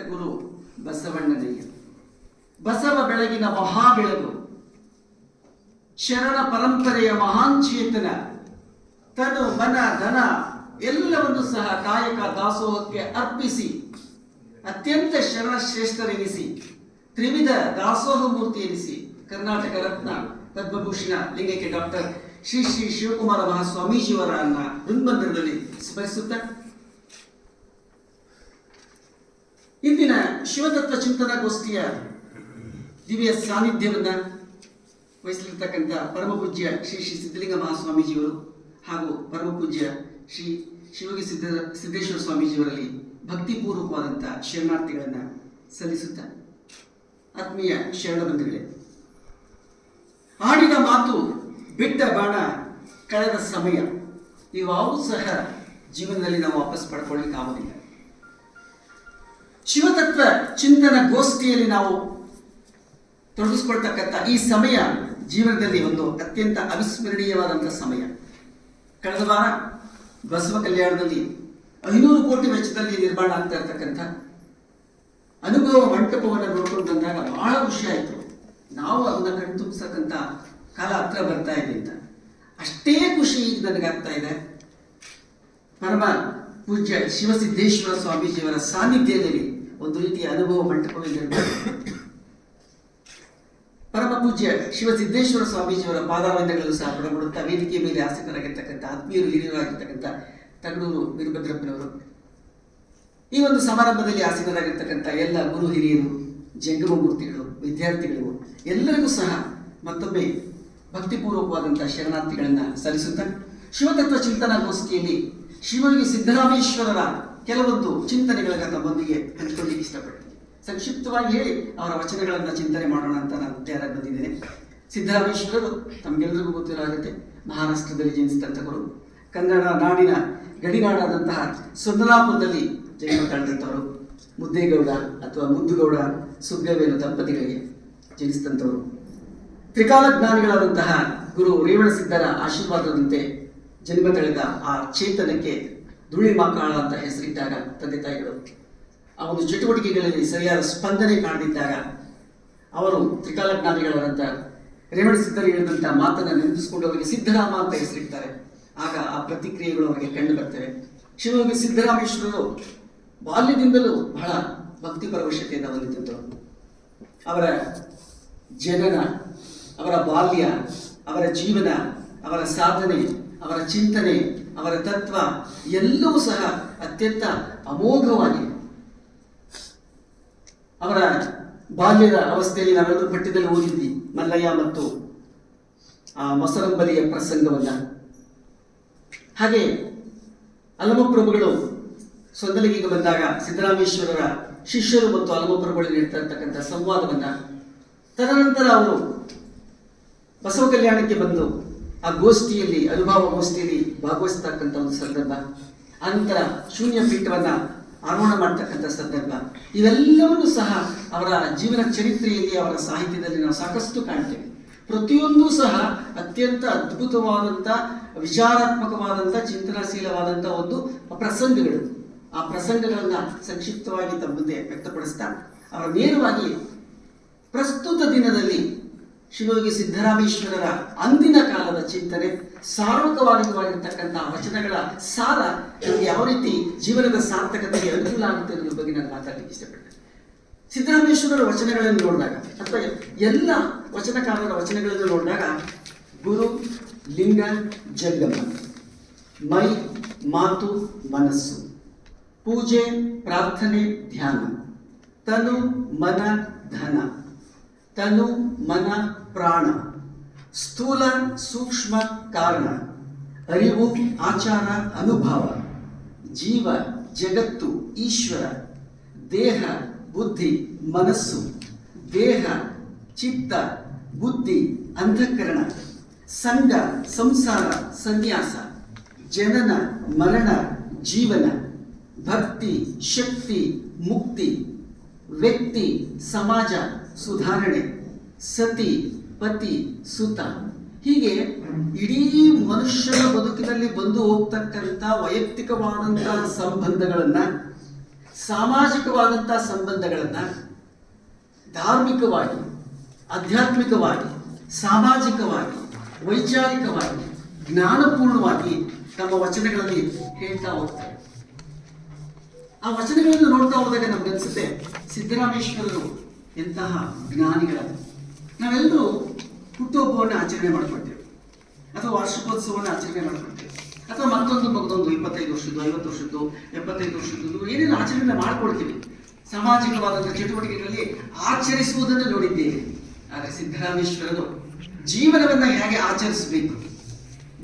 ಗುರು ಬಸವಣ್ಣನಯ್ಯ. ಬಸವ ಬೆಳಗಿನ ಮಹಾ ಬೆಳಗು, ಶರಣ ಪರಂಪರೆಯ ಮಹಾನ್ ಚೇತನ, ತನು ಮನ ಧನ ಎಲ್ಲವನ್ನು ಸಹ ಕಾಯಕ ದಾಸೋಹಕ್ಕೆ ಅರ್ಪಿಸಿ ಅತ್ಯಂತ ಶರಣ ಶ್ರೇಷ್ಠರೆನಿಸಿ ತ್ರಿವಿಧ ದಾಸೋಹ ಮೂರ್ತಿ ಎನಿಸಿ ಕರ್ನಾಟಕ ರತ್ನ ಪದ್ಮಭೂಷಣ ಲಿಂಗೈಕ್ಯ ಡಾಕ್ಟರ್ ಶ್ರೀ ಶ್ರೀ ಶಿವಕುಮಾರ ಮಹಾಸ್ವಾಮೀಜಿಯವರನ್ನ ಬೃಂದಮಂದಿರದಲ್ಲಿ ಸ್ಮರಿಸುತ್ತ ಇಂದಿನ ಶಿವತತ್ವ ಚಿಂತನಾ ಗೋಷ್ಠಿಯ ದಿವ್ಯ ಸಾನ್ನಿಧ್ಯವನ್ನ ವಹಿಸಲಿರ್ತಕ್ಕಂಥ ಪರಮ ಪೂಜ್ಯ ಶ್ರೀ ಶ್ರೀ ಸಿದ್ಧಲಿಂಗ ಮಹಾಸ್ವಾಮೀಜಿಯವರು ಹಾಗೂ ಪರಮ ಪೂಜ್ಯ ಶ್ರೀ ಶಿವಗಿ ಸಿದ್ದೇಶ್ವರ ಸ್ವಾಮೀಜಿಯವರಲ್ಲಿ ಭಕ್ತಿಪೂರ್ವಕವಾದಂಥ ಶರಣಾರ್ಥಿಗಳನ್ನು ಸಲ್ಲಿಸುತ್ತ ಆತ್ಮೀಯ ಶರಣ ಬಂಧುಗಳೇ, ಆಡಿದ ಮಾತು ಬಿಟ್ಟ ಬಾಣ ಕಳೆದ ಸಮಯ ಇವಾವೂ ಸಹ ಜೀವನದಲ್ಲಿ ನಾವು ವಾಪಸ್ ಪಡ್ಕೊಳ್ಳಿಕ್ಕೆ ಆಗೋದಿಲ್ಲ. ಶಿವತತ್ವ ಚಿಂತನ ಗೋಷ್ಠಿಯಲ್ಲಿ ನಾವು ತೊಡಗಿಸ್ಕೊಳ್ತಕ್ಕಂಥ ಈ ಸಮಯ ಜೀವನದಲ್ಲಿ ಒಂದು ಅತ್ಯಂತ ಅವಿಸ್ಮರಣೀಯವಾದಂಥ ಸಮಯ. ಕಳೆದ ವಾರ ಬಸವ ಕಲ್ಯಾಣದಲ್ಲಿ 500 ಕೋಟಿ ವೆಚ್ಚದಲ್ಲಿ ನಿರ್ಮಾಣ ಆಗ್ತಾ ಇರ್ತಕ್ಕಂಥ ಅನುಭವ ಮಂಟಪವನ್ನು ನೋಡ್ಕೊಂಡು ಬಂದಾಗ ಬಹಳ ಖುಷಿ ಆಯಿತು. ನಾವು ಅದನ್ನ ಕಣ್ತುಂಬಿಸತಕ್ಕಂಥ ಕಾಲ ಹತ್ರ ಬರ್ತಾ ಇದೆ ಅಂತ. ಅಷ್ಟೇ ಖುಷಿ ಈಗ ನನಗಾಗ್ತಾ ಇದೆ ಪರಮ ಪೂಜ್ಯ ಶಿವಸಿದ್ದೇಶ್ವರ ಸ್ವಾಮೀಜಿಯವರ ಸಾನ್ನಿಧ್ಯದಲ್ಲಿ ಒಂದು ರೀತಿಯ ಅನುಭವ ಮಂಟಪವಿದೆ. ಪರಮ ಪೂಜ್ಯ ಶಿವಸಿದ್ದೇಶ್ವರ ಸ್ವಾಮೀಜಿಯವರ ಪಾದಾವಂದಗಳನ್ನು ಸಹ ಪಡಬಿಡುತ್ತಾ ವೇದಿಕೆಯ ಮೇಲೆ ಆಸಕ್ತರಾಗಿರ್ತಕ್ಕಂಥ ಆತ್ಮೀಯರು ಹಿರಿಯರಾಗಿರ್ತಕ್ಕಂಥ ತಗಡೂರು ವೀರಭದ್ರಪ್ಪನವರು, ಈ ಒಂದು ಸಮಾರಂಭದಲ್ಲಿ ಆಸೀನರಾಗಿರ್ತಕ್ಕಂಥ ಎಲ್ಲ ಗುರು ಹಿರಿಯರು, ಜಂಗಮ ಮೂರ್ತಿಗಳು, ವಿದ್ಯಾರ್ಥಿಗಳು ಎಲ್ಲರಿಗೂ ಸಹ ಮತ್ತೊಮ್ಮೆ ಭಕ್ತಿಪೂರ್ವಕವಾದಂಥ ಶರಣಾರ್ಥಿಗಳನ್ನು ಸಲ್ಲಿಸುತ್ತಾ ಶಿವತತ್ವ ಚಿಂತನಾ ಗೋಷ್ಠಿಯಲ್ಲಿ ಶಿವಯೋಗಿ ಸಿದ್ದರಾಮೇಶ್ವರರ ಕೆಲವೊಂದು ಚಿಂತನೆಗಳನ್ನು ತಮ್ಮೊಂದಿಗೆ ಹಂಚಿಕೊಳ್ಳಿಕ್ಕೆ ಇಷ್ಟಪಡ್ತೀನಿ. ಸಂಕ್ಷಿಪ್ತವಾಗಿ ಹೇಳಿ ಅವರ ವಚನಗಳನ್ನು ಚಿಂತನೆ ಮಾಡೋಣ ಅಂತ ನಾನು ತಯಾರಾಗಿ ಬಂದಿದ್ದೇನೆ. ಸಿದ್ದರಾಮೇಶ್ವರರು ತಮಗೆಲ್ಲರಿಗೂ ಗೊತ್ತಿರಾಗುತ್ತೆ, ಮಹಾರಾಷ್ಟ್ರದಲ್ಲಿ ಜನಿಸಿದಂಥವರು, ಕನ್ನಡ ನಾಡಿನ ಗಡಿನಾಡಾದಂತಹ ಸೊಂದಲಾಪುರದಲ್ಲಿ ಜನ್ಮ ತಾಳಿದಂಥವರು, ಮುದ್ದೇಗೌಡ ಅಥವಾ ಮುದ್ದುಗೌಡ ಸುಗ್ಗವೇನು ದಂಪತಿಗಳಿಗೆ ಜನಿಸಿದಂಥವರು, ತ್ರಿಕಾಲ ಜ್ಞಾನಿಗಳಾದಂತಹ ಗುರು ರೇವಣಸಿದ್ದರ ಆಶೀರ್ವಾದದಂತೆ ಜನ್ಮ ತಳೆದ ಆ ಚೇತನಕ್ಕೆ ಧೂಳಿ ಮಾಕಾಳ ಅಂತ ಹೆಸರಿಟ್ಟಾಗ ತಂದೆ ತಾಯಿಗಳು ಆ ಒಂದು ಚಟುವಟಿಕೆಗಳಲ್ಲಿ ಸರಿಯಾದ ಸ್ಪಂದನೆ ಕಾಣದಿದ್ದಾಗ ಅವರು ತ್ರಿಕಾಲ ಜ್ಞಾನಿಗಳಾದಂಥ ರೇವಣಸಿದ್ದರು ಹೇಳಿದಂಥ ಮಾತನ್ನು ನೆನಪಿಸಿಕೊಂಡು ಅವರಿಗೆ ಸಿದ್ದರಾಮ ಅಂತ ಹೆಸರಿಡ್ತಾರೆ. ಆಗ ಆ ಪ್ರತಿಕ್ರಿಯೆಗಳು ಅವರಿಗೆ ಕಂಡು ಬರ್ತವೆ. ಶಿವಯೋಗಿ ಸಿದ್ದರಾಮೇಶ್ವರರು ಬಾಲ್ಯದಿಂದಲೂ ಬಹಳ ಭಕ್ತಿ ಪರವಶತೆಯನ್ನು ಹೊಂದಿದ್ದರು. ಅವರ ಜನನ, ಅವರ ಬಾಲ್ಯ, ಅವರ ಜೀವನ, ಅವರ ಸಾಧನೆ, ಅವರ ಚಿಂತನೆ, ಅವರ ತತ್ವ ಎಲ್ಲವೂ ಸಹ ಅತ್ಯಂತ ಅಮೋಘವಾಗಿದೆ. ಅವರ ಬಾಲ್ಯದ ಅವಸ್ಥೆಯಲ್ಲಿ ನಾವೆಲ್ಲರೂ ಪಠ್ಯದಲ್ಲಿ ಓದಿದ್ವಿ ಮಲ್ಲಯ್ಯ ಮತ್ತು ಆ ಮೊಸರಂಬಲಿಯ ಪ್ರಸಂಗವನ್ನ. ಹಾಗೆ ಅಲಮಪ್ರಭುಗಳು ಸೊಂದಲಿಗೆ ಬಂದಾಗ ಸಿದ್ದರಾಮೇಶ್ವರರ ಶಿಷ್ಯರು ಮತ್ತು ಅಲಮಪ್ರಭುಗಳು ನೀಡ್ತಾ ಇರ್ತಕ್ಕಂಥ ಸಂವಾದವನ್ನ, ತದನಂತರ ಅವರು ಬಸವ ಕಲ್ಯಾಣಕ್ಕೆ ಬಂದು ಆ ಗೋಷ್ಠಿಯಲ್ಲಿ ಅನುಭವ ಗೋಷ್ಠಿಯಲ್ಲಿ ಭಾಗವಹಿಸ್ತಕ್ಕಂಥ ಒಂದು ಸಂದರ್ಭ, ಅನಂತರ ಶೂನ್ಯ ಪೀಠವನ್ನ ಆರೋಹಣ ಮಾಡ್ತಕ್ಕಂಥ ಸಂದರ್ಭ, ಇವೆಲ್ಲವನ್ನೂ ಸಹ ಅವರ ಜೀವನ ಚರಿತ್ರೆಯಲ್ಲಿ, ಅವರ ಸಾಹಿತ್ಯದಲ್ಲಿ ನಾವು ಸಾಕಷ್ಟು ಕಾಣ್ತೇವೆ. ಪ್ರತಿಯೊಂದೂ ಸಹ ಅತ್ಯಂತ ಅದ್ಭುತವಾದಂಥ ವಿಚಾರಾತ್ಮಕವಾದಂಥ ಚಿಂತನಾಶೀಲವಾದಂಥ ಒಂದು ಪ್ರಸಂಗಗಳು. ಆ ಪ್ರಸಂಗಗಳನ್ನು ಸಂಕ್ಷಿಪ್ತವಾಗಿ ತಮ್ಮ ಮುಂದೆ ವ್ಯಕ್ತಪಡಿಸ್ತಾ ಅವರ ನೇರವಾಗಿ ಪ್ರಸ್ತುತ ದಿನದಲ್ಲಿ ಶಿವಯೋಗಿ ಸಿದ್ದರಾಮೇಶ್ವರರ ಅಂದಿನ ಕಾಲದ ಚಿಂತನೆ, ಸಾರ್ವಕಾಲಿಕವಾಗಿರ್ತಕ್ಕಂಥ ವಚನಗಳ ಸಾರ ನಮಗೆ ಯಾವ ರೀತಿ ಜೀವನದ ಸಾರ್ಥಕತೆಗೆ ಅನುಕೂಲ ಆಗುತ್ತೆ ಅನ್ನೋದ್ರ ಬಗ್ಗೆ ನಾನು ಮಾತಾಡಲಿಕ್ಕೆ ಇಷ್ಟಪಡ್ತೇನೆ. ಸಿದ್ದರಾಮೇಶ್ವರರ ವಚನಗಳನ್ನು ನೋಡಿದಾಗ ಅಥವಾ ಎಲ್ಲ ವಚನಕಾರರ ವಚನಗಳನ್ನು ನೋಡಿದಾಗ ಗುರು, ಲಿಂಗ, ಜಂಗಮ, ಮೈ, ಮಾತು, ಮನಸ್ಸು, ಪೂಜೆ, ಪ್ರಾರ್ಥನೆ, ಧ್ಯಾನ, ತನು, ಮನ, ಧನ, ತನು, ಮನ, ಪ್ರಾಣ, ಸ್ಥೂಲ, ಸೂಕ್ಷ್ಮ, ಕಾರಣ, ಅರಿವು, ಆಚಾರ, ಅನುಭವ, ಜೀವ, ಜಗತ್ತು, ಈಶ್ವರ, ದೇಹ, ಬುದ್ಧಿ, ಮನಸ್ಸು, ದೇಹ, ಚಿತ್ತ, ಬುದ್ಧಿ, ಅಂತಃಕರಣ, ಸಂಘ, ಸಂಸಾರ, ಸನ್ಯಾಸ, ಜನನ, ಮರಣ, ಜೀವನ, ಭಕ್ತಿ, ಶಕ್ತಿ, ಮುಕ್ತಿ, ವ್ಯಕ್ತಿ, ಸಮಾಜ, ಸುಧಾರಣೆ, ಸತಿ, ಪತಿ, ಸುತ, ಹೀಗೆ ಇಡೀ ಮನುಷ್ಯನ ಬದುಕಿನಲ್ಲಿ ಬಂದು ಹೋಗ್ತಕ್ಕಂಥ ವೈಯಕ್ತಿಕವಾದಂತಹ ಸಂಬಂಧಗಳನ್ನ ಸಾಮಾಜಿಕವಾದಂತಹ ಸಂಬಂಧಗಳನ್ನ ಧಾರ್ಮಿಕವಾಗಿ, ಆಧ್ಯಾತ್ಮಿಕವಾಗಿ, ಸಾಮಾಜಿಕವಾಗಿ, ವೈಚಾರಿಕವಾಗಿ, ಜ್ಞಾನಪೂರ್ಣವಾಗಿ ತಮ್ಮ ವಚನಗಳಲ್ಲಿ ಹೇಳ್ತಾ ಹೋಗ್ತಾರೆ. ಆ ವಚನಗಳನ್ನು ನೋಡ್ತಾ ಹೋದಾಗ ನಮ್ಗನ್ಸುತ್ತೆ ಸಿದ್ದರಾಮೇಶ್ವರರು ಎಂತಹ ಜ್ಞಾನಿಗಳ. ನಾವೆಲ್ಲರೂ ಹುಟ್ಟುಹಬ್ಬವನ್ನು ಆಚರಣೆ ಮಾಡ್ಕೊಳ್ತೇವೆ, ಅಥವಾ ವಾರ್ಷಿಕೋತ್ಸವವನ್ನು ಆಚರಣೆ ಮಾಡ್ಕೊಳ್ತೇವೆ, ಅಥವಾ ಮತ್ತೊಂದು 25 ವರ್ಷದ್ದು, 50 ವರ್ಷದ್ದು, 75 ವರ್ಷದ್ದು ಏನೇನು ಆಚರಣೆ ಮಾಡ್ಕೊಳ್ತೀವಿ. ಸಾಮಾಜಿಕವಾದಂಥ ಚಟುವಟಿಕೆಗಳಲ್ಲಿ ಆಚರಿಸುವುದನ್ನು ನೋಡಿದ್ದೇವೆ. ಆದರೆ ಸಿದ್ದರಾಮೇಶ್ವರರು ಜೀವನವನ್ನು ಹೇಗೆ ಆಚರಿಸಬೇಕು,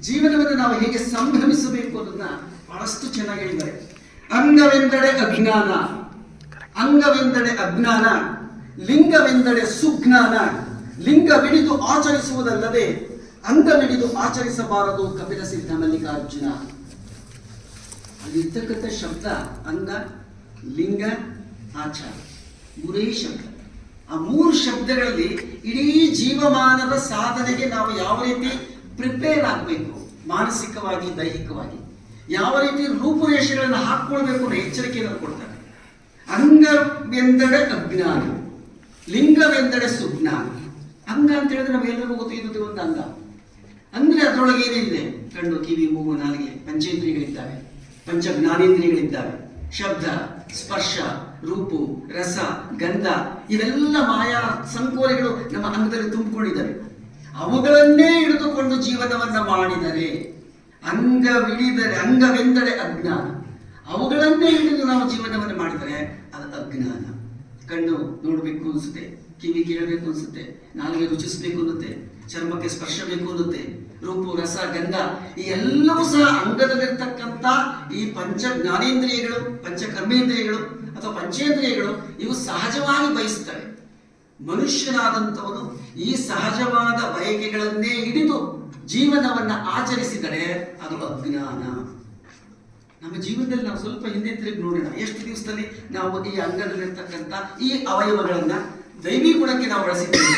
ಜೀವನವನ್ನು ನಾವು ಹೇಗೆ ಸಂಭ್ರಮಿಸಬೇಕು ಅನ್ನೋದನ್ನ ಬಹಳಷ್ಟು ಚೆನ್ನಾಗಿ ಹೇಳಿದ್ದಾರೆ. ಅಂಗವೆಂದಡೆ ಅಜ್ಞಾನ, ಅಂಗವೆಂದಡೆ ಅಜ್ಞಾನ, ಲಿಂಗವೆಂದಡೆ ಸುಜ್ಞಾನ, ಲಿಂಗವಿಡಿದು ಆಚರಿಸುವುದಲ್ಲದೆ ಅಂಗವಿಡಿದು ಆಚರಿಸಬಾರದು ಕಪಿಲ ಸಿದ್ಧ ಮಲ್ಲಿಕಾರ್ಜುನ. ಅಲ್ಲಿರ್ತಕ್ಕಂಥ ಶಬ್ದ ಅಂಗ, ಲಿಂಗ, ಆಚಾರ, ಮೂರೇ ಶಬ್ದ. ಆ 3 ಶಬ್ದಗಳಲ್ಲಿ ಇಡೀ ಜೀವಮಾನದ ಸಾಧನೆಗೆ ನಾವು ಯಾವ ರೀತಿ ಪ್ರಿಪೇರ್ ಆಗಬೇಕು, ಮಾನಸಿಕವಾಗಿ, ದೈಹಿಕವಾಗಿ ಯಾವ ರೀತಿ ರೂಪುರೇಷೆಗಳನ್ನು ಹಾಕ್ಕೊಳ್ಬೇಕು ಅನ್ನೋ ಎಚ್ಚರಿಕೆಯನ್ನು ಕೊಡ್ತಾರೆ. ಅಂಗವೆಂದಡೆ ಅಜ್ಞಾನ, ಲಿಂಗವೆಂದಡೆ ಸುಜ್ಞಾನ. ಅಂಗ ಅಂತ ಹೇಳಿದ್ರೆ ನಾವೆಲ್ಲರಿಗೂ ಗೊತ್ತಿದ್ದು ಒಂದು ಅಂಗ ಅಂದ್ರೆ ಅದರೊಳಗೆ ಏನಿದೆ? ಕಣ್ಣು, ಕಿವಿ, ಮೂಗು, ನಾಲಿಗೆ, ಪಂಚೇಂದ್ರಿಯಗಳಿದ್ದಾವೆ, ಪಂಚ ಜ್ಞಾನೇಂದ್ರಿಯಗಳಿದ್ದಾವೆ. ಶಬ್ದ, ಸ್ಪರ್ಶ, ರೂಪು, ರಸ, ಗಂಧ ಇವೆಲ್ಲ ಮಾಯಾ ಸಂಕೋಲೆಗಳು ನಮ್ಮ ಅಂಗದಲ್ಲಿ ತುಂಬಿಕೊಂಡಿದ್ದಾವೆ. ಅವುಗಳನ್ನೇ ಹಿಡಿದುಕೊಂಡು ಜೀವನವನ್ನ ಮಾಡಿದರೆ ಅಂಗವಿಡಿದರೆ, ಅಂಗವೆಂದಡೆ ಅಜ್ಞಾನ, ಅವುಗಳನ್ನೇ ಹಿಡಿದು ನಾವು ಜೀವನವನ್ನು ಮಾಡಿದರೆ ಅದು ಅಜ್ಞಾನ. ಕಣ್ಣು ನೋಡಬೇಕು ಅನ್ಸುತ್ತೆ, ಕಿವಿ ಕೇಳಬೇಕು ಅನ್ಸುತ್ತೆ, ನಾಲಿಗೆ ರುಚಿಸಬೇಕು ಅನ್ನುತ್ತೆ, ಚರ್ಮಕ್ಕೆ ಸ್ಪರ್ಶ ಬೇಕು ಅನ್ನುತ್ತೆ, ರೂಪು, ರಸ, ಗಂಧ ಈ ಎಲ್ಲವೂ ಸಹ ಅಂಗದಲ್ಲಿರ್ತಕ್ಕಂಥ ಈ ಪಂಚ ಜ್ಞಾನೇಂದ್ರಿಯಗಳು, ಪಂಚ ಕರ್ಮೇಂದ್ರಿಯಗಳು ಅಥವಾ ಪಂಚೇಂದ್ರಿಯಗಳು ಇವು ಸಹಜವಾಗಿ ಬಯಸುತ್ತವೆ. ಮನುಷ್ಯನಾದಂಥವನು ಈ ಸಹಜವಾದ ಬಯಕೆಗಳನ್ನೇ ಹಿಡಿದು ಜೀವನವನ್ನ ಆಚರಿಸಿದರೆ ಅದು ಅಜ್ಞಾನ. ನಮ್ಮ ಜೀವನದಲ್ಲಿ ನಾವು ಸ್ವಲ್ಪ ಹಿಂದೆ ತಿರುಗಿ ನೋಡೋಣ. ಎಷ್ಟು ದಿವಸದಲ್ಲಿ ನಾವು ಈ ಅಂಗದಲ್ಲಿರ್ತಕ್ಕಂಥ ಈ ಅವಯವಗಳನ್ನ ದೈವಿ ಗುಣಕ್ಕೆ ನಾವು ಬಳಸಿದ್ದೇವೆ,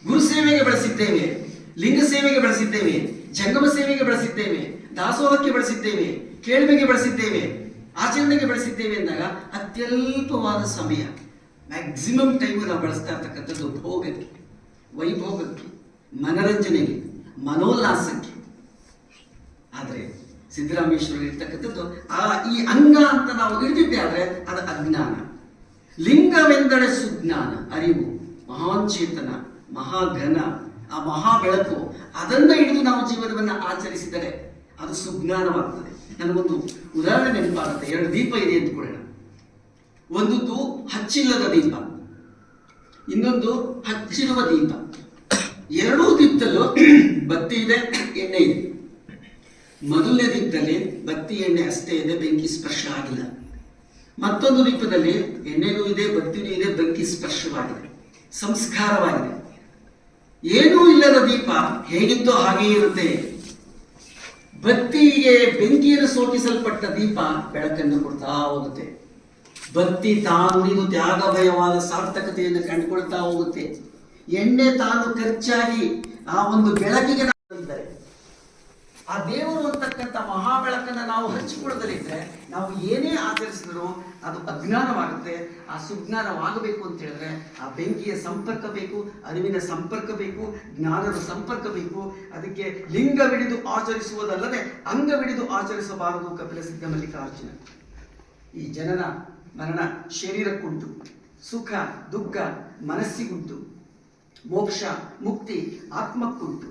ಗುರು ಸೇವೆಗೆ ಬಳಸಿದ್ದೇವೆ, ಲಿಂಗ ಸೇವೆಗೆ ಬಳಸಿದ್ದೇವೆ, ಜಂಗಮ ಸೇವೆಗೆ ಬಳಸಿದ್ದೇವೆ, ದಾಸೋಹಕ್ಕೆ ಬಳಸಿದ್ದೇವೆ, ಕೇಳ್ಮೆಗೆ ಬಳಸಿದ್ದೇವೆ, ಆಚರಣೆಗೆ ಬಳಸಿದ್ದೇವೆ ಎಂದಾಗ ಅತ್ಯಲ್ಪವಾದ ಸಮಯ, ಮ್ಯಾಕ್ಸಿಮಮ್ ಟೈಮ್ ನಾವು ಬಳಸ್ತಾ ಇರ್ತಕ್ಕಂಥದ್ದು ಭೋಗಕ್ಕೆ, ವೈಭೋಗಕ್ಕೆ, ಮನರಂಜನೆಗೆ, ಮನೋಲ್ಲಾಸಕ್ಕೆ. ಆದರೆ ಸಿದ್ದರಾಮೇಶ್ವರ ಇರ್ತಕ್ಕಂಥದ್ದು ಈ ಅಂಗ ಅಂತ ನಾವು ಹಿಡಿದಿದ್ದೆ ಆದರೆ ಅದು ಅಜ್ಞಾನ. ಲಿಂಗವೆಂದಡೆ ಸುಜ್ಞಾನ, ಅರಿವು, ಮಹಾಂಚೇತನ, ಮಹಾಘನ, ಆ ಮಹಾ ಬೆಳಕು, ಅದನ್ನು ಹಿಡಿದು ನಾವು ಜೀವನವನ್ನು ಆಚರಿಸಿದರೆ ಅದು ಸುಜ್ಞಾನವಾಗ್ತದೆ. ನನಗೊಂದು ಉದಾಹರಣೆ ನೆನಪಾಗುತ್ತೆ. 2 ದೀಪ ಇದೆ ಅಂದ್ಕೊಳ್ಳೋಣ. ಒಂದದ್ದು ಹಚ್ಚಿಲ್ಲದ ದೀಪ, ಇನ್ನೊಂದು ಹಚ್ಚಿರುವ ದೀಪ. ಎರಡೂ ದೀಪದಲ್ಲೂ ಬತ್ತಿ ಇದೆ, ಎಣ್ಣೆ ಇದೆ. ಮೊದಲನೇ ದೀಪದಲ್ಲಿ ಬತ್ತಿ ಎಣ್ಣೆ ಅಷ್ಟೇ ಇದೆ, ಬೆಂಕಿ ಸ್ಪರ್ಶ ಆಗಿಲ್ಲ. ಮತ್ತೊಂದು ದೀಪದಲ್ಲಿ ಎಣ್ಣೆನೂ ಇದೆ, ಬತ್ತಿನೂ ಇದೆ, ಬೆಂಕಿ ಸ್ಪರ್ಶವಾಗಿದೆ, ಸಂಸ್ಕಾರವಾಗಿದೆ. ಏನೂ ಇಲ್ಲದ ದೀಪ ಹೇಗಿತ್ತೋ ಹಾಗೆಯೇ ಇರುತ್ತೆ. ಬತ್ತಿಗೆ ಬೆಂಕಿಯನ್ನು ಸೋಕಿಸಲ್ಪಟ್ಟ ದೀಪ ಬೆಳಕನ್ನು ಕೊಡ್ತಾ ಹೋಗುತ್ತೆ. ಬತ್ತಿ ತಾನು ಉರಿದು ತ್ಯಾಗಭಯವಾದ ಸಾರ್ಥಕತೆಯನ್ನು ಕಂಡುಕೊಳ್ತಾ ಹೋಗುತ್ತೆ. ಎಣ್ಣೆ ತಾನು ಖರ್ಚಾಗಿ ಆ ಒಂದು ಬೆಳಕಿಗೆ ಆ ದೇವರು ಅಂತಕ್ಕಂಥ ಮಹಾ ಬೆಳಕನ್ನು ನಾವು ಹಂಚಿಕೊಳ್ಳದಲ್ಲಿದ್ರೆ ನಾವು ಏನೇ ಆಚರಿಸಿದ್ರು ಅದು ಅಜ್ಞಾನವಾಗುತ್ತೆ. ಆ ಸುಜ್ಞಾನವಾಗಬೇಕು ಅಂತ ಹೇಳಿದ್ರೆ ಆ ಬೆಂಕಿಯ ಸಂಪರ್ಕ ಬೇಕು, ಅರಿವಿನ ಸಂಪರ್ಕ ಬೇಕು, ಜ್ಞಾನದ ಸಂಪರ್ಕ ಬೇಕು. ಅದಕ್ಕೆ ಲಿಂಗವಿಡಿದು ಆಚರಿಸುವುದಲ್ಲದೆ ಅಂಗವಿಡಿದು ಆಚರಿಸಬಾರದು ಕಪಿಲ ಸಿದ್ಧ ಮಲ್ಲಿಕಾರ್ಜುನ. ಈ ಜನನ ಮರಣ ಶರೀರಕ್ಕುಂಟು, ಸುಖ ದುಃಖ ಮನಸ್ಸಿಗುಂಟು, ಮೋಕ್ಷ ಮುಕ್ತಿ ಆತ್ಮಕ್ಕುಂಟು.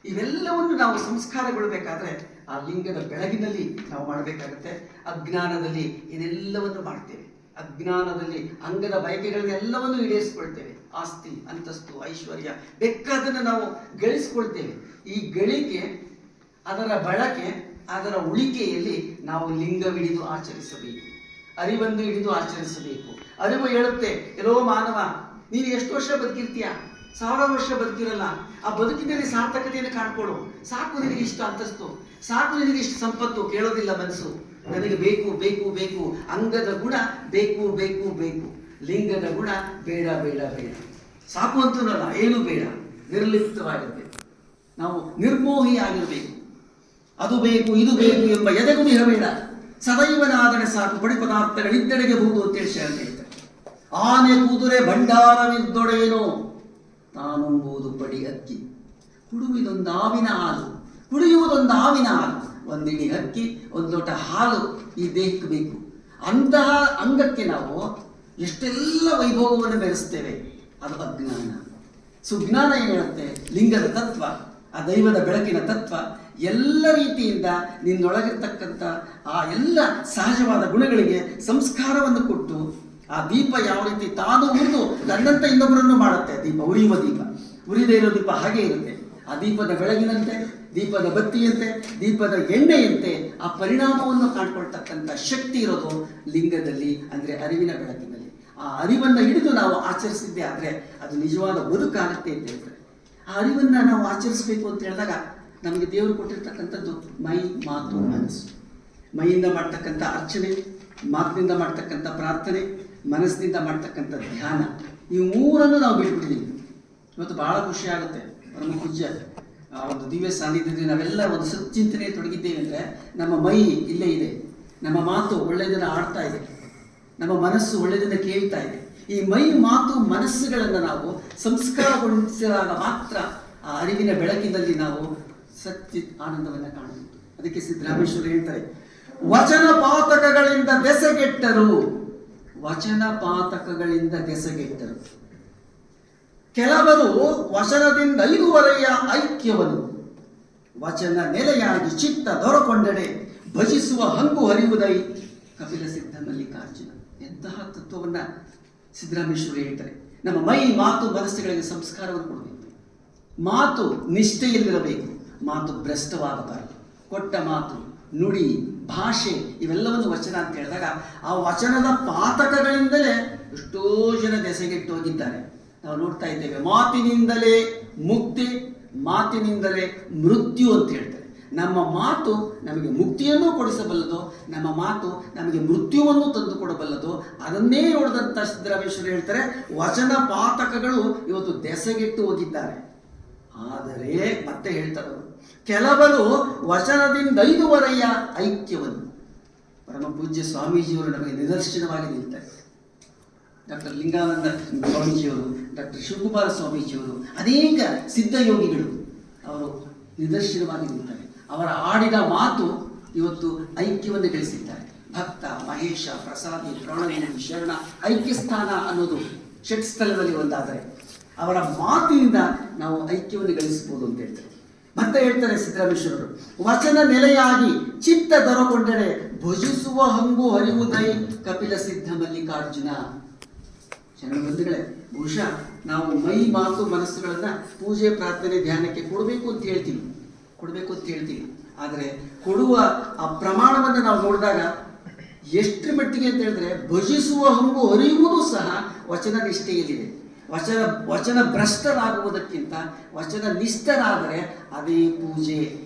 ಇವೆಲ್ಲವನ್ನು ನಾವು ಸಂಸ್ಕಾರಗೊಳ್ಳಬೇಕಾದ್ರೆ ಆ ಲಿಂಗದ ಬೆಳಗಿನಲ್ಲಿ ನಾವು ಮಾಡಬೇಕಾಗುತ್ತೆ. ಅಜ್ಞಾನದಲ್ಲಿ ಇದೆಲ್ಲವನ್ನು ಮಾಡ್ತೇವೆ. ಅಜ್ಞಾನದಲ್ಲಿ ಅಂಗದ ಬಯಕೆಗಳನ್ನೆಲ್ಲವನ್ನು ಈಡೇರಿಸಿಕೊಳ್ತೇವೆ. ಆಸ್ತಿ, ಅಂತಸ್ತು, ಐಶ್ವರ್ಯ ಬೇಕಾದನ್ನು ನಾವು ಗಳಿಸ್ಕೊಳ್ತೇವೆ. ಈ ಗಳಿಕೆ, ಅದರ ಬಳಕೆ, ಅದರ ಉಳಿಕೆಯಲ್ಲಿ ನಾವು ಲಿಂಗವಿಡಿದು ಆಚರಿಸಬೇಕು, ಅರಿವನ್ನು ಹಿಡಿದು ಆಚರಿಸಬೇಕು. ಅರಿವು ಹೇಳುತ್ತೆ, ಎಲ್ಲೋ ಮಾನವ ನೀನು ಎಷ್ಟು ವರ್ಷ ಬದುಕಿರ್ತೀಯ? 1000 ವರ್ಷ ಬದುಕಿರಲ್ಲ. ಆ ಬದುಕಿನಲ್ಲಿ ಸಾರ್ಥಕತೆಯನ್ನು ಕಾಣ್ಕೊಡು. ಸಾಕು ನಿನಗೆ ಇಷ್ಟು ಅಂತಸ್ತು, ಸಾಕು ನಿನಗೆ ಇಷ್ಟು ಸಂಪತ್ತು. ಕೇಳೋದಿಲ್ಲ ಮನಸ್ಸು, ನನಗೆ ಬೇಕು ಬೇಕು ಬೇಕು. ಅಂಗದ ಗುಣ ಬೇಕು ಬೇಕು ಬೇಕು, ಲಿಂಗದ ಗುಣ ಬೇಡ ಬೇಡ ಬೇಡ. ಸಾಕು ಅಂತನಲ್ಲ, ಏನು ಬೇಡ, ನಿರ್ಲಿಪ್ತವಾಗಿರ್ಬೇಕು. ನಾವು ನಿರ್ಮೋಹಿಯಾಗಿರ್ಬೇಕು. ಅದು ಬೇಕು ಇದು ಬೇಕು ಎಂಬ ಎದೆಗುದಿಹ ಬೇಡ. ಸದೈವನಾದರೆ ಸಾಕು, ಪಡಿ ಪದಾರ್ಥಗಳಿದ್ದೆಡೆಗೆ ಬಹುದು ಅಂತೇಳಿ ಶರಣ ಹೇಳ್ತಾರೆ. ಆನೆ ಕುದುರೆ ಭಂಡಾರವಿದ್ದೊಡೇನೋ ತಾನುಂಬುವುದು ಪಡಿ ಅಕ್ಕಿ, ಕುಡಿಯುವುದೊಂದು ಹಾವಿನ ಹಾಲು, ಕುಡಿಯುವುದೊಂದು ಹಾವಿನ ಹಾಲು, ಒಂದಿಡಿ ಅಕ್ಕಿ, ಒಂದು ಲೋಟ ಹಾಲು ಈ ದೇಹಕ್ಕೆ ಬೇಕು. ಅಂತಹ ಅಂಗಕ್ಕೆ ನಾವು ಎಷ್ಟೆಲ್ಲ ವೈಭವವನ್ನು ಬೆರೆಸ್ತೇವೆ, ಅದು ಅಜ್ಞಾನ. ಸುಜ್ಞಾನ ಏನು ಹೇಳುತ್ತೆ? ಲಿಂಗದ ತತ್ವ, ಆ ದೈವದ ಬೆಳಕಿನ ತತ್ವ, ಎಲ್ಲ ರೀತಿಯಿಂದ ನಿನ್ನೊಳಗಿರ್ತಕ್ಕಂಥ ಆ ಎಲ್ಲ ಸಹಜವಾದ ಗುಣಗಳಿಗೆ ಸಂಸ್ಕಾರವನ್ನು ಕೊಟ್ಟು ಆ ದೀಪ ಯಾವ ರೀತಿ ತಾನು ಉರಿದು ತನ್ನಂತೆ ಇನ್ನೊಬ್ಬರನ್ನು ಮಾಡುತ್ತೆ. ದೀಪ ಉರಿಯುವ ದೀಪ, ಉರಿದೇ ಇರೋ ದೀಪ ಹಾಗೆ ಇರುತ್ತೆ. ಆ ದೀಪದ ಬೆಳಗಿನಂತೆ, ದೀಪದ ಬತ್ತಿಯಂತೆ, ದೀಪದ ಎಣ್ಣೆಯಂತೆ ಆ ಪರಿಣಾಮವನ್ನು ಕಾಣ್ಕೊಳ್ತಕ್ಕಂಥ ಶಕ್ತಿ ಇರೋದು ಲಿಂಗದಲ್ಲಿ, ಅಂದರೆ ಅರಿವಿನ ಬೆಳಕಿನಲ್ಲಿ. ಆ ಅರಿವನ್ನು ಹಿಡಿದು ನಾವು ಆಚರಿಸಿದ್ದೇ ಆದರೆ ಅದು ನಿಜವಾದ ಬದುಕಾಗುತ್ತೆ ಅಂತ ಹೇಳ್ತಾರೆ. ಆ ಅರಿವನ್ನು ನಾವು ಆಚರಿಸಬೇಕು ಅಂತ ಹೇಳಿದಾಗ ನಮಗೆ ದೇವರು ಕೊಟ್ಟಿರ್ತಕ್ಕಂಥದ್ದು ಮೈ, ಮಾತು, ಮನಸ್ಸು. ಮೈಯಿಂದ ಮಾಡ್ತಕ್ಕಂಥ ಅರ್ಚನೆ, ಮಾತಿನಿಂದ ಮಾಡ್ತಕ್ಕಂಥ ಪ್ರಾರ್ಥನೆ, ಮನಸ್ಸಿನಿಂದ ಮಾಡ್ತಕ್ಕಂಥ ಧ್ಯಾನ, ಈ ಮೂರನ್ನು ನಾವು ಬಿಟ್ಬಿಟ್ಟಿದ್ದೀವಿ. ಇವತ್ತು ಬಹಳ ಖುಷಿ ಆಗುತ್ತೆ. ಪರಮ ಪೂಜ್ಯ ಒಂದು ದಿವ್ಯ ಸಾನ್ನಿಧ್ಯದಲ್ಲಿ ನಾವೆಲ್ಲ ಒಂದು ಸಚ್ಚಿಂತನೆ ತೊಡಗಿದ್ದೇವೆ ಅಂದರೆ ನಮ್ಮ ಮೈ ಇಲ್ಲೇ ಇದೆ, ನಮ್ಮ ಮಾತು ಒಳ್ಳೆಯದನ್ನು ಆಡ್ತಾ ಇದೆ, ನಮ್ಮ ಮನಸ್ಸು ಒಳ್ಳೆಯದನ್ನು ಕೇಳ್ತಾ ಇದೆ. ಈ ಮೈ, ಮಾತು, ಮನಸ್ಸುಗಳನ್ನು ನಾವು ಸಂಸ್ಕಾರಗೊಳಿಸಿದಾಗ ಮಾತ್ರ ಆ ಅರಿವಿನ ಬೆಳಕಿನಲ್ಲಿ ನಾವು ಸಚ್ಚಿತ್ ಆನಂದವನ್ನು ಕಾಣಬಹುದು. ಅದಕ್ಕೆ ಸಿದ್ದರಾಮೇಶ್ವರ ಹೇಳ್ತಾರೆ, ವಚನ ಪಾತಕಗಳಿಂದ ದೆಸೆಗೆಟ್ಟರು, ವಚನ ಪಾತಕಗಳಿಂದ ದೆಸೆಗೆಟ್ಟರು. ಕೆಲವರು ವಚನದಿಂದ 5ವರೆಯ ಐಕ್ಯವನ್ನು ವಚನ ನೆಲೆಯಾಗಿ ಚಿತ್ತ ದೊರಕೊಂಡೆಡೆ ಭಜಿಸುವ ಹಂಗು ಹರಿಯುವುದೈ ಕಪಿಲ ಸಿದ್ಧ ಮಲ್ಲಿಕಾರ್ಜುನ. ಎಂತಹ ತತ್ವವನ್ನು ಸಿದ್ದರಾಮೇಶ್ವರ ಹೇಳ್ತಾರೆ. ನಮ್ಮ ಮೈ, ಮಾತು, ಮನಸ್ಸುಗಳಿಗೆ ಸಂಸ್ಕಾರವನ್ನು ಕೊಡಬೇಕು. ಮಾತು ನಿಷ್ಠೆಯಲ್ಲಿರಬೇಕು, ಮಾತು ಭ್ರಷ್ಟವಾಗಬಾರದು. ಕೊಟ್ಟ ಮಾತು, ನುಡಿ, ಭಾಷೆ ಇವೆಲ್ಲವನ್ನು ವಚನ ಅಂತ ಹೇಳಿದಾಗ ಆ ವಚನದ ಪಾತಕಗಳಿಂದಲೇ ಎಷ್ಟೋ ಜನ ದೆಸೆಗೆಟ್ಟು ಹೋಗಿದ್ದಾರೆ. ನಾವು ನೋಡ್ತಾ ಇದ್ದೇವೆ. ಮಾತಿನಿಂದಲೇ ಮುಕ್ತಿ, ಮಾತಿನಿಂದಲೇ ಮೃತ್ಯು ಅಂತ ಹೇಳ್ತಾರೆ. ನಮ್ಮ ಮಾತು ನಮಗೆ ಮುಕ್ತಿಯನ್ನು ಕೊಡಿಸಬಲ್ಲದು, ನಮ್ಮ ಮಾತು ನಮಗೆ ಮೃತ್ಯುವನ್ನು ತಂದು ಕೊಡಬಲ್ಲದು. ಅದನ್ನೇ ನೋಡಿದಂಥ ಸಿದ್ದರಾಮೇಶ್ವರ ಹೇಳ್ತಾರೆ, ವಚನ ಪಾತಕಗಳು ಇವತ್ತು ದೆಸೆಗೆಟ್ಟು ಹೋಗಿದ್ದಾರೆ. ಆದರೆ ಮತ್ತೆ ಹೇಳ್ತಾರೆ, ಕೆಲವರು ವಚನದಿಂದ 5ವರೆಯ ಐಕ್ಯವನ್ನು, ಪರಮ ಪೂಜ್ಯ ಸ್ವಾಮೀಜಿಯವರು ನಮಗೆ ನಿದರ್ಶನವಾಗಿ ನಿಲ್ತಾರೆ. ಡಾಕ್ಟರ್ ಲಿಂಗಾನಂದ ಸ್ವಾಮೀಜಿಯವರು, ಡಾಕ್ಟರ್ ಶಿವಕುಮಾರ ಸ್ವಾಮೀಜಿಯವರು, ಅನೇಕ ಸಿದ್ಧಯೋಗಿಗಳು ಅವರು ನಿದರ್ಶನವಾಗಿ ನಿಲ್ತಾರೆ. ಅವರ ಆಡಿದ ಮಾತು ಇವತ್ತು ಐಕ್ಯವನ್ನು ಗಳಿಸಿದ್ದಾರೆ. ಭಕ್ತ, ಮಹೇಶ, ಪ್ರಸಾದಿ, ಪ್ರಾಣವೇಣಿ, ಶರಣ, ಐಕ್ಯಸ್ಥಾನ ಅನ್ನೋದು ಷಟ್ಸ್ಥಲದಲ್ಲಿ ಒಂದಾದರೆ ಅವರ ಮಾತಿನಿಂದ ನಾವು ಐಕ್ಯವನ್ನು ಗಳಿಸಬಹುದು ಅಂತ ಹೇಳ್ತಾರೆ. ಮತ್ತೆ ಹೇಳ್ತಾರೆ ಸಿದ್ದರಾಮೇಶ್ವರರು, ವಚನ ನೆಲೆಯಾಗಿ ಚಿತ್ತ ದೊರಕೊಂಡೆಡೆ ಭಜಿಸುವ ಹಂಗು ಹರಿಯುವುದೈ ಕಪಿಲ ಸಿದ್ಧ ಮಲ್ಲಿಕಾರ್ಜುನ. ಶರಣ ಬಂಧುಗಳೇ, ಬಹುಶಃ ನಾವು ಮೈ, ಮಾತು, ಮನಸ್ಸುಗಳನ್ನ ಪೂಜೆ, ಪ್ರಾರ್ಥನೆ, ಧ್ಯಾನಕ್ಕೆ ಕೊಡಬೇಕು ಅಂತ ಹೇಳ್ತೀವಿ. ಆದರೆ ಕೊಡುವ ಆ ಪ್ರಮಾಣವನ್ನು ನಾವು ನೋಡಿದಾಗ ಎಷ್ಟರ ಮಟ್ಟಿಗೆ ಅಂತ ಹೇಳಿದ್ರೆ, ಭಜಿಸುವ ಹಂಗು ಹರಿಯುವುದು ಸಹ ವಚನ ನಿಷ್ಠೆಯಲ್ಲಿದೆ. ವಚನ ಭ್ರಷ್ಟರಾಗುವುದಕ್ಕಿಂತ ವಚನ ನಿಷ್ಠರಾದರೆ ಅದೇ ಪೂಜೆ,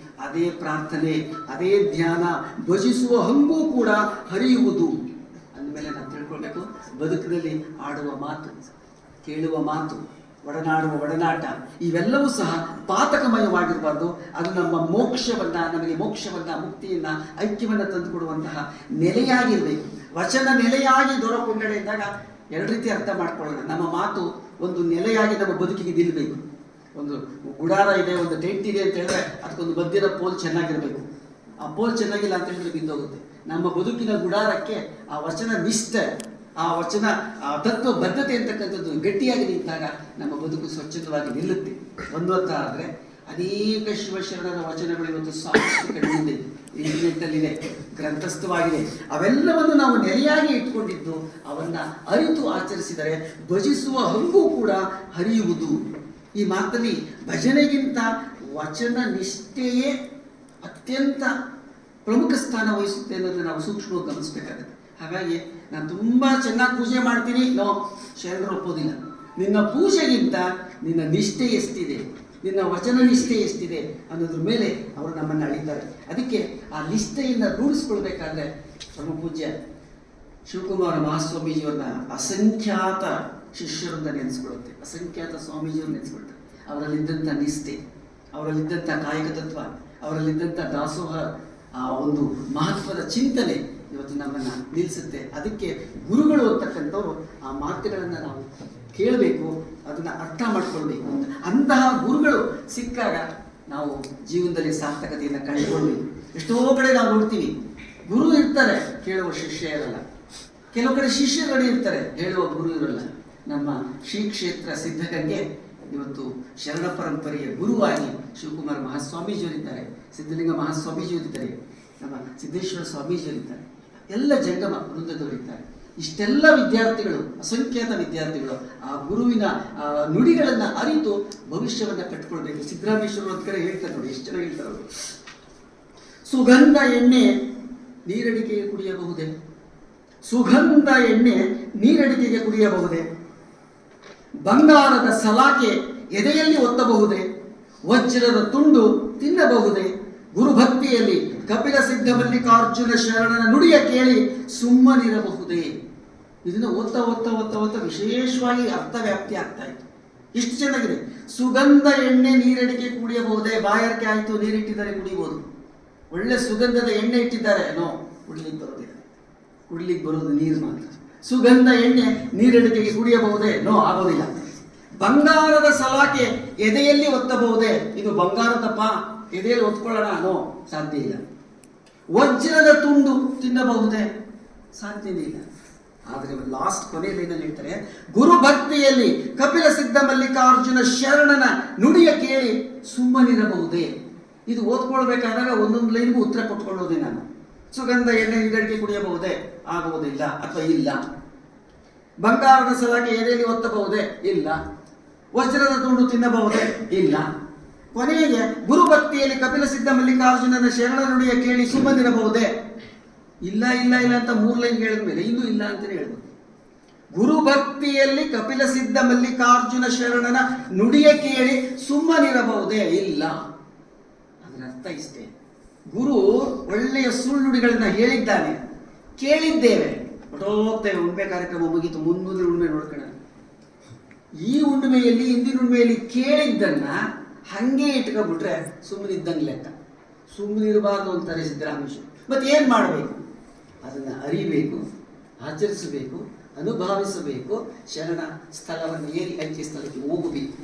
ಅದೇ ಪ್ರಾರ್ಥನೆ, ಅದೇ ಧ್ಯಾನ, ಭಜಿಸುವ ಹಂಗೂ ಕೂಡ ಹರಿಯುವುದು. ಅಂದಮೇಲೆ ನಾವು ತಿಳ್ಕೊಳ್ಬೇಕು, ಬದುಕಿನಲ್ಲಿ ಆಡುವ ಮಾತು, ಕೇಳುವ ಮಾತು, ಒಡನಾಡುವ ಒಡನಾಟ ಇವೆಲ್ಲವೂ ಸಹ ಪಾತಕಮಯವಾಗಿರಬಾರ್ದು. ಅದು ನಮಗೆ ಮೋಕ್ಷವನ್ನ, ಮುಕ್ತಿಯನ್ನ, ಐಕ್ಯವನ್ನ ತಂದುಕೊಡುವಂತಹ ನೆಲೆಯಾಗಿರಬೇಕು. ವಚನ ನೆಲೆಯಾಗಿ ದೊರಕೊಂಡೆಡೆ ಇದ್ದಾಗ ಎರಡು ರೀತಿ ಅರ್ಥ ಮಾಡ್ಕೊಳ್ಳೋಣ. ನಮ್ಮ ಮಾತು ಒಂದು ನೆಲೆಯಾಗಿ ನಮ್ಮ ಬದುಕಿಗೆ ನಿಲ್ಲಬೇಕು. ಒಂದು ಗುಡಾರ ಇದೆ, ಒಂದು ಟೆಂಟ್ ಇದೆ ಅಂತ ಹೇಳಿದ್ರೆ ಅದಕ್ಕೊಂದು ಮಧ್ಯದ ಪೋಲ್ ಚೆನ್ನಾಗಿರಬೇಕು. ಆ ಪೋಲ್ ಚೆನ್ನಾಗಿಲ್ಲ ಅಂತ ಹೇಳಿದ್ರೆ ಬಿದ್ದೋಗುತ್ತೆ. ನಮ್ಮ ಬದುಕಿನ ಗುಡಾರಕ್ಕೆ ಆ ವಚನ ನಿಷ್ಠೆ, ಆ ವಚನ ತತ್ವ ಬದ್ಧತೆ ಅಂತಕ್ಕಂಥದ್ದು ಗಟ್ಟಿಯಾಗಿ ನಿಂತಾಗ ನಮ್ಮ ಬದುಕು ಸ್ವಚ್ಛಂದವಾಗಿ ನಿಲ್ಲುತ್ತೆ. ಒಂದು ಅರ್ಥ ಆದರೆ ಅನೇಕ ಶಿವಶರಣರ ವಚನಗಳು ಇವತ್ತು ಸಾಕಷ್ಟು ಕಡಿಮೆ ಇಂಟರ್ನೆಟ್ಟಲ್ಲಿದೆ, ಗ್ರಂಥಸ್ಥವಾಗಿದೆ. ಅವೆಲ್ಲವನ್ನು ನಾವು ನೆಲೆಯಾಗಿ ಇಟ್ಕೊಂಡಿದ್ದು ಅವನ್ನ ಅರಿತು ಆಚರಿಸಿದರೆ ಭಜಿಸುವ ಹಂಗೂ ಕೂಡ ಹರಿಯುವುದು. ಈ ಮಾತಲ್ಲಿ ಭಜನೆಗಿಂತ ವಚನ ನಿಷ್ಠೆಯೇ ಅತ್ಯಂತ ಪ್ರಮುಖ ಸ್ಥಾನ ವಹಿಸುತ್ತೆ ಅನ್ನೋದನ್ನು ನಾವು ಸೂಕ್ಷ್ಮವಾಗಿ ಗಮನಿಸಬೇಕಾಗುತ್ತೆ. ಹಾಗಾಗಿ ನಾನು ತುಂಬ ಚೆನ್ನಾಗಿ ಪೂಜೆ ಮಾಡ್ತೀನಿ, ಶರಣರು ಒಪ್ಪೋದಿಲ್ಲ. ನಿನ್ನ ಪೂಜೆಗಿಂತ ನಿನ್ನ ನಿಷ್ಠೆ ಎಷ್ಟಿದೆ, ನಿನ್ನ ವಚನ ನಿಷ್ಠೆ ಎಷ್ಟಿದೆ ಅನ್ನೋದ್ರ ಮೇಲೆ ಅವರು ನಮ್ಮನ್ನು ಅಳಿತಾರೆ. ಅದಕ್ಕೆ ಆ ನಿಷ್ಠೆಯನ್ನು ರೂಢಿಸ್ಕೊಳ್ಬೇಕಾದ್ರೆ ಪರಮ ಪೂಜ್ಯ ಶಿವಕುಮಾರ ಮಹಾಸ್ವಾಮೀಜಿಯವ್ರನ್ನ ಅಸಂಖ್ಯಾತ ಶಿಷ್ಯರನ್ನ ನೆನೆಸ್ಕೊಳ್ಳುತ್ತೆ, ಅಸಂಖ್ಯಾತ ಸ್ವಾಮೀಜಿಯವ್ರನ್ನ ನೆನೆಸ್ಕೊಳ್ತಾರೆ. ಅವರಲ್ಲಿದ್ದಂಥ ನಿಷ್ಠೆ, ಅವರಲ್ಲಿದ್ದಂಥ ಕಾಯಕ ತತ್ವ, ಅವರಲ್ಲಿದ್ದಂಥ ದಾಸೋಹ, ಆ ಒಂದು ಮಹತ್ವದ ಚಿಂತನೆ ಇವತ್ತು ನಮ್ಮನ್ನು ನಿಲ್ಲಿಸುತ್ತೆ. ಅದಕ್ಕೆ ಗುರುಗಳು ಅಂತಕ್ಕಂಥವ್ರು ಆ ಮಾತುಗಳನ್ನು ನಾವು ಕೇಳಬೇಕು, ಅದನ್ನು ಅರ್ಥ ಮಾಡ್ಕೊಳ್ಬೇಕು ಅಂತ. ಅಂತಹ ಗುರುಗಳು ಸಿಕ್ಕಾಗ ನಾವು ಜೀವನದಲ್ಲಿ ಸಾರ್ಥಕತೆಯನ್ನು ಕಂಡುಕೊಳ್ಬೇಕು. ಎಷ್ಟೋ ಕಡೆ ನಾವು ನೋಡ್ತೀವಿ, ಗುರು ಇರ್ತಾರೆ, ಕೇಳುವ ಶಿಷ್ಯ ಇರಲ್ಲ. ಕೆಲವು ಕಡೆ ಶಿಷ್ಯಗಳು ಇರ್ತಾರೆ, ಹೇಳುವ ಗುರು ಇರಲ್ಲ. ನಮ್ಮ ಶ್ರೀ ಕ್ಷೇತ್ರ ಸಿದ್ಧಗಂಗೆ ಇವತ್ತು ಶರಣ ಪರಂಪರೆಯ ಗುರುವಾಗಿ ಶಿವಕುಮಾರ ಮಹಾಸ್ವಾಮೀಜಿಯವರಿದ್ದಾರೆ, ಸಿದ್ಧಲಿಂಗ ಮಹಾಸ್ವಾಮೀಜಿಯವರಿದ್ದಾರೆ, ನಮ್ಮ ಸಿದ್ದೇಶ್ವರ ಸ್ವಾಮೀಜಿಯವರಿದ್ದಾರೆ, ಎಲ್ಲ ಜಂಗಮ ವೃಂದದವರಿದ್ದಾರೆ. ಇಷ್ಟೆಲ್ಲ ವಿದ್ಯಾರ್ಥಿಗಳು, ಅಸಂಖ್ಯಾತ ವಿದ್ಯಾರ್ಥಿಗಳು ಆ ಗುರುವಿನ ನುಡಿಗಳನ್ನು ಅರಿತು ಭವಿಷ್ಯವನ್ನು ಕಟ್ಕೊಳ್ಬೇಕು. ಸಿದ್ದರಾಮೇಶ್ವರರು ಒಂದು ಕಡೆ ಹೇಳ್ತಾರೆ ನೋಡಿ, ಎಷ್ಟು ಜನ ಹೇಳ್ತಾರೆ ಅವರು, ಸುಗಂಧ ಎಣ್ಣೆ ನೀರಡಿಕೆಗೆ ಕುಡಿಯಬಹುದೇ? ಸುಗಂಧ ಎಣ್ಣೆ ನೀರಡಿಕೆಗೆ ಕುಡಿಯಬಹುದೇ? ಬಂಗಾರದ ಸಲಾಕೆ ಎದೆಯಲ್ಲಿ ಒತ್ತಬಹುದೇ? ವಜ್ರದ ತುಂಡು ತಿನ್ನಬಹುದೇ? ಗುರುಭಕ್ತಿಯಲ್ಲಿ ಕಪಿಲ ಸಿದ್ಧ ಮಲ್ಲಿಕಾರ್ಜುನ ಶರಣನ ನುಡಿಯ ಕೇಳಿ ಸುಮ್ಮನಿರಬಹುದೇ? ಇದನ್ನು ಓದ್ತಾ ವಿಶೇಷವಾಗಿ ಅರ್ಥವ್ಯಾಪ್ತಿ ಆಗ್ತಾ ಇತ್ತು. ಇಷ್ಟು ಚೆನ್ನಾಗಿದೆ. ಸುಗಂಧ ಎಣ್ಣೆ ನೀರಡಿಕೆ ಕುಡಿಯಬಹುದೇ? ಬಾಯಾರಿಕೆ ಆಯಿತು, ನೀರಿಟ್ಟಿದ್ದಾರೆ ಕುಡಿಬಹುದು. ಒಳ್ಳೆ ಸುಗಂಧದ ಎಣ್ಣೆ ಇಟ್ಟಿದ್ದಾರೆ, ನೋ, ಕುಡಿಲಿಕ್ಕೆ ಬರೋದಿಲ್ಲ. ಕುಡಿಲಿಕ್ಕೆ ಬರೋದು ನೀರು ಮಾತ್ರ. ಸುಗಂಧ ಎಣ್ಣೆ ನೀರಡಿಕೆಗೆ ಕುಡಿಯಬಹುದೇ? ನೋ, ಆಗೋದಿಲ್ಲ. ಬಂಗಾರದ ಸಲಾಕೆ ಎದೆಯಲ್ಲಿ ಒತ್ತಬಹುದೇ? ಇದು ಬಂಗಾರದಪ್ಪ, ಎದೆಯಲ್ಲಿ ಒತ್ಕೊಳ್ಳೋಣ? ನೋ, ಸಾಧ್ಯ ಇಲ್ಲ. ವಜ್ರದ ತುಂಡು ತಿನ್ನಬಹುದೇ? ಸಾಧ್ಯನೇ ಇಲ್ಲ. ಆದರೆ ಲಾಸ್ಟ್ ಕೊನೆ ಲೈನಲ್ಲಿ ಹೇಳ್ತಾರೆ, ಗುರುಭಕ್ತಿಯಲ್ಲಿ ಕಪಿಲ ಸಿದ್ಧ ಮಲ್ಲಿಕಾರ್ಜುನ ಶರಣನ ನುಡಿಯ ಕೇಳಿ ಸುಮ್ಮನಿರಬಹುದೇ? ಇದು ಓದ್ಕೊಳ್ಬೇಕಾದಾಗ ಒಂದೊಂದು ಲೈನ್ಗೂ ಉತ್ತರ ಕೊಟ್ಕೊಳ್ಳೋದೇ ನಾನು. ಸುಗಂಧ ಎಣ್ಣೆ ನೀರಡಿಕೆ ಕುಡಿಯಬಹುದೇ? ಆಗುವುದಿಲ್ಲ ಅಥವಾ ಇಲ್ಲ. ಬಂಗಾರದ ಸಲಾಕೆ ಎದೆಯಲ್ಲಿ ಒತ್ತಬಹುದೇ? ಇಲ್ಲ. ವಜ್ರದ ತುಂಡು ತಿನ್ನಬಹುದೇ? ಇಲ್ಲ. ಕೊನೆಗೆ ಗುರುಭಕ್ತಿಯಲ್ಲಿ ಕಪಿಲ ಸಿದ್ಧ ಮಲ್ಲಿಕಾರ್ಜುನನ ಶರಣ ನುಡಿಯ ಕೇಳಿ ಸುಮ್ಮನಿರಬಹುದೇ? ಇಲ್ಲ ಇಲ್ಲ ಇಲ್ಲ ಅಂತ 3 ಲೈನ್ ಹೇಳಿದ ಮೇಲೆ ಇನ್ನೂ ಇಲ್ಲ ಅಂತಲೇ ಹೇಳ್ಬೋದು. ಗುರುಭಕ್ತಿಯಲ್ಲಿ ಕಪಿಲ ಸಿದ್ಧ ಮಲ್ಲಿಕಾರ್ಜುನ ಶರಣನ ನುಡಿಯ ಕೇಳಿ ಸುಮ್ಮನಿರಬಹುದೇ? ಇಲ್ಲ. ಅದರ ಅರ್ಥ ಇಷ್ಟೇ, ಗುರು ಒಳ್ಳೆಯ ಸುಳ್ಳುಡಿಗಳನ್ನ ಹೇಳಿದ್ದಾನೆ, ಕೇಳಿದ್ದೇವೆ, ಹೊಟ್ಟೋಗ್ತೇವೆ. ಉಣ್ಮೆ ಕಾರ್ಯಕ್ರಮ ಮುಗೀತು, ಮುಂದಿನ ಉಣ್ಮೆ ನೋಡ್ಕೊಳ್ಳೋಣ. ಈ ಉಣ್ಮೆಯಲ್ಲಿ, ಹಿಂದಿನ ಉಣ್ಮೆಯಲ್ಲಿ ಕೇಳಿದ್ದನ್ನ ಹಂಗೆ ಇಟ್ಕೊಂಡ್ಬಿಟ್ರೆ ಸುಮ್ಮನಿದ್ದಂಗೆ ಲೆಕ್ಕ. ಸುಮ್ಮನಿರಬಾರ್ದು ಅಂತಾರೆ ಸಿದ್ದರಾಮೇಶ್ವರ. ಮತ್ತೆ ಏನು ಮಾಡಬೇಕು? ಅದನ್ನು ಅರಿಬೇಕು, ಆಚರಿಸಬೇಕು, ಅನುಭವಿಸಬೇಕು, ಶರಣ ಸ್ಥಳವನ್ನು ಏರಿ ಐಕ್ಯ ಸ್ಥಳಕ್ಕೆ ಹೋಗಬೇಕು.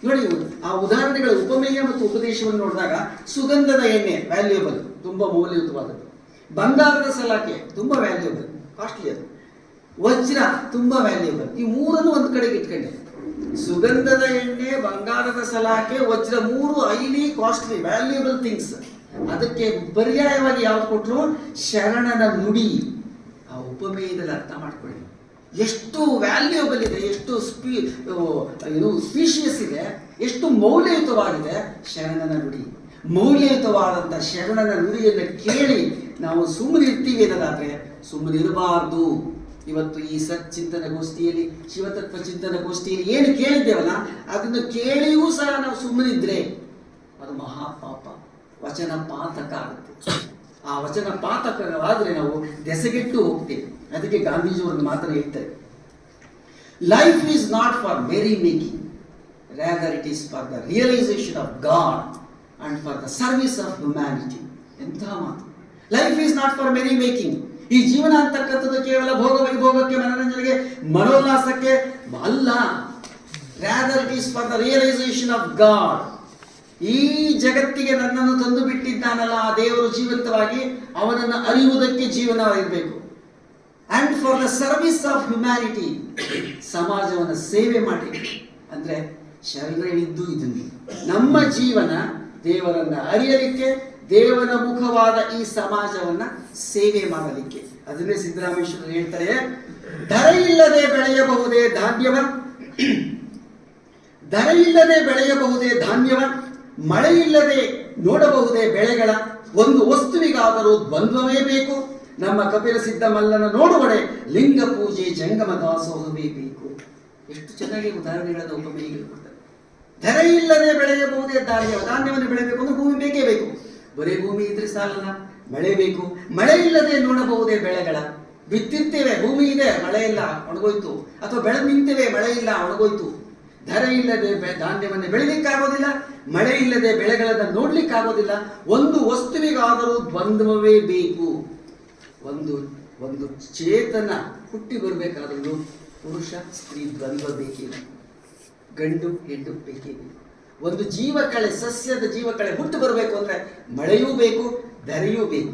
ನೋಡಿ, ಆ ಉದಾಹರಣೆಗಳ ಉಪಮೇಯ ಮತ್ತು ಉಪದೇಶವನ್ನು ನೋಡಿದಾಗ ಸುಗಂಧದ ಎಣ್ಣೆ ವ್ಯಾಲ್ಯೂಯಬಲ್, ತುಂಬ ಮೌಲ್ಯಯುತವಾದದ್ದು. ಬಂಗಾರದ ಸಲಾಕೆ ತುಂಬ ವ್ಯಾಲ್ಯೂಯಬಲ್, ಕಾಸ್ಟ್ಲಿ ಅದು. ವಜ್ರ ತುಂಬ ವ್ಯಾಲ್ಯೂಯಬಲ್. ಈ 3 ಒಂದು ಕಡೆಗೆ ಇಟ್ಕೊಂಡೆ. ಸುಗಂಧದ ಎಣ್ಣೆ, ಬಂಗಾರದ ಸಲಾಕೆ, ವಜ್ರ 3 ಹೈಲಿ ಕಾಸ್ಟ್ಲಿ ವ್ಯಾಲ್ಯೂಯಬಲ್ ಥಿಂಗ್ಸ್. ಅದಕ್ಕೆ ಪರ್ಯಾಯವಾಗಿ ಯಾವ್ದು ಕೊಟ್ಟರು? ಶರಣನ ನುಡಿ. ಆ ಉಪಮೇಯದಲ್ಲಿ ಅರ್ಥ ಮಾಡ್ಕೊಳ್ಳಿ, ಎಷ್ಟು ವ್ಯಾಲ್ಯೂಯಬಲ್ ಇದೆ, ಎಷ್ಟು ಸ್ಪೀಷಿಯಸ್ ಇದೆ, ಎಷ್ಟು ಮೌಲ್ಯಯುತವಾಗಿದೆ ಶರಣನ ನುಡಿ. ಮೌಲ್ಯಯುತವಾದಂಥ ಶರಣನ ನುಡಿಯನ್ನು ಕೇಳಿ ನಾವು ಸುಮ್ಮನಿರ್ತೀವಿ ಅನ್ನೋದಾದರೆ ಸುಮ್ಮನಿರಬಾರ್ದು. ಇವತ್ತು ಈ ಸಚ್ಚಿಂತನ ಗೋಷ್ಠಿಯಲ್ಲಿ, ಶಿವತತ್ವ ಚಿಂತನ ಗೋಷ್ಠಿಯಲ್ಲಿ ಏನು ಕೇಳಿದ್ದೇವಲ್ಲ, ಅದನ್ನು ಕೇಳಿಯೂ ಸಹ ನಾವು ಸುಮ್ಮನಿದ್ರೆ ಅದು ಮಹಾಪಾಪ, ವಚನ ಪಾತಕ ಆಗುತ್ತೆ. ಆ ವಚನ ಪಾತಕವಾದರೆ ನಾವು ದೆಸೆಗೆಟ್ಟು ಹೋಗ್ತೇವೆ. ಅದಕ್ಕೆ ಗಾಂಧೀಜಿಯವರು ಮಾತನ್ನು ಹೇಳ್ತಾರೆ, life is not for merrymaking, rather it is for the realisation of God and for the service of humanity. ಎಂತಹ ಮಾತು! Life is not for merrymaking. ಈ ಜೀವನ ಅಂತಕ್ಕಂಥದ್ದು ಕೇವಲ ಭೋಗ ವೈಭೋಗಕ್ಕೆ, ಮನೋರಂಜನೆಗೆ, ಮನೋಲ್ಲಾಸಕ್ಕೆ ಅಲ್ಲ. Rather it is for the realisation of God. ಈ ಜಗತ್ತಿಗೆ ನನ್ನನ್ನು ತಂದು ಬಿಟ್ಟಿದ್ದಾನಲ್ಲ ಆ ದೇವರು ಜೀವಂತವಾಗಿ, ಅವನನ್ನು ಅರಿಯುವುದಕ್ಕೆ ಜೀವನ ಇರಬೇಕು. And for the service of humanity, ಸಮಾಜವನ್ನು ಸೇವೆ ಮಾಡಿ. ಅಂದರೆ ಶರಣರಿದ್ದು ಇದನ್ನು ನಮ್ಮ ಜೀವನ ದೇವರನ್ನ ಅರಿಯಲಿಕ್ಕೆ, ದೇವರ ಮುಖವಾದ ಈ ಸಮಾಜವನ್ನ ಸೇವೆ ಮಾಡಲಿಕ್ಕೆ. ಅದನ್ನೇ ಸಿದ್ದರಾಮೇಶ್ವರರು ಹೇಳ್ತಾರೆ, ಧರೆಯಿಲ್ಲದೆ ಬೆಳೆಯಬಹುದೇ ಧಾನ್ಯವ, ಧರೆಯಿಲ್ಲದೆ ಬೆಳೆಯಬಹುದೇ ಧಾನ್ಯವ, ಮಳೆಯಿಲ್ಲದೆ ನೋಡಬಹುದೇ ಬೆಳೆಗಳ, ಒಂದು ವಸ್ತುವಿಗಾದರೂ ದ್ವಂದ್ವವೇ ಬೇಕು. ನಮ್ಮ ಕಪಿಲ ಸಿದ್ಧ ಮಲ್ಲನ ನೋಡುವಡೆ ಲಿಂಗ ಪೂಜೆ ಜಂಗಮ ದಾಸೋಹವೇ ಬೇಕು. ಎಷ್ಟು ಚೆನ್ನಾಗಿ ಉದಾಹರಣೆಗಳನ್ನು ಉಪಮೇಯಗಳು ಕೊಡ್ತಾರೆ. ಧರೆಯಿಲ್ಲದೆ ಬೆಳೆಯಬಹುದೇ ಧಾನ್ಯವನ್ನು ಬೆಳೆಯಬೇಕು ಅಂದ್ರೆ ಭೂಮಿ ಬೇಕೇ ಬೇಕು. ಬರೀ ಭೂಮಿ ಇದ್ರೆ ಸಾಲಲ್ಲ, ಮಳೆ ಬೇಕು. ಮಳೆ ಇಲ್ಲದೆ ನೋಡಬಹುದೇ ಬೆಳೆಗಳ, ಬಿತ್ತಿರ್ತೇವೆ, ಭೂಮಿ ಇದೆ, ಮಳೆ ಇಲ್ಲ, ಒಣಗೋಯ್ತು. ಅಥವಾ ಬೆಳೆದು ನಿಂತೇವೆ, ಮಳೆ ಇಲ್ಲ, ಒಣಗೋಯ್ತು. ಧರೆ ಇಲ್ಲದೆ ಧಾನ್ಯವನ್ನು ಬೆಳಿಲಿಕ್ಕಾಗೋದಿಲ್ಲ, ಮಳೆ ಇಲ್ಲದೆ ಬೆಳೆಗಳನ್ನು ನೋಡ್ಲಿಕ್ಕಾಗೋದಿಲ್ಲ. ಒಂದು ವಸ್ತುವಿಗಾದರೂ ದ್ವಂದ್ವವೇ ಬೇಕು. ಒಂದು ಒಂದು ಚೇತನ ಹುಟ್ಟಿ ಬರಬೇಕಾದ್ರೂ ಪುರುಷ ಸ್ತ್ರೀ ದ್ವಂದ್ವ ಬೇಕಿಲ್ಲ, ಗಂಡು ಹೆಣ್ಣು ಬೇಕಿಲ್ಲ. ಒಂದು ಜೀವಕಳೆ, ಸಸ್ಯದ ಜೀವಕಳೆ ಹುಟ್ಟು ಬರಬೇಕು ಅಂದರೆ ಮಳೆಯೂ ಬೇಕು, ಧರೆಯೂ ಬೇಕು.